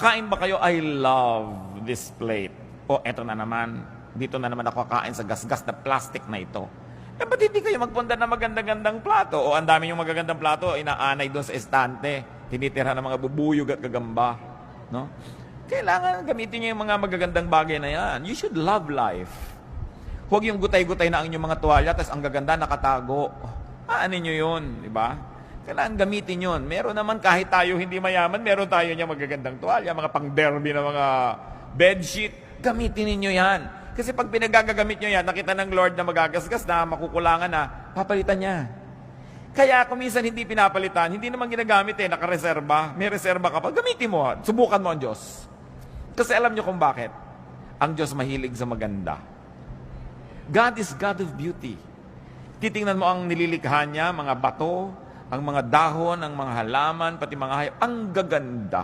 Kain ba kayo? I love this plate. O, eto na naman. Dito na naman ako kakain sa gasgas na plastic na ito. Eh, ba't hindi kayo magpunta na magandang-gandang plato? O, ang dami yung magagandang plato, inaanay doon sa estante. Tinitira ng mga bubuyog at gagamba. No? Kailangan gamitin niyo yung mga magagandang bagay na yan. You should love life. Huwag yung gutay-gutay na ang inyong mga tuwalya, tapos ang gaganda nakatago. Aanin nyo yun, di ba? Kailangan gamitin yun. Meron naman kahit tayo hindi mayaman, meron tayo niya magagandang tuwalya, mga pang-derby na mga bedsheet. Gamitin ninyo yan. Kasi pag pinagagamit nyo yan, nakita ng Lord na magagasgas na, makukulangan na, papalitan niya. Kaya kung minsan hindi pinapalitan, hindi naman ginagamit nakareserba. May reserba ka pa, gamitin mo. Subukan mo ang Diyos. Kasi alam nyo kung bakit. Ang Diyos mahilig sa maganda. God is God of beauty. Titingnan mo ang nililikha niya, mga bato, ang mga dahon, ang mga halaman, pati mga hayop. Ang gaganda.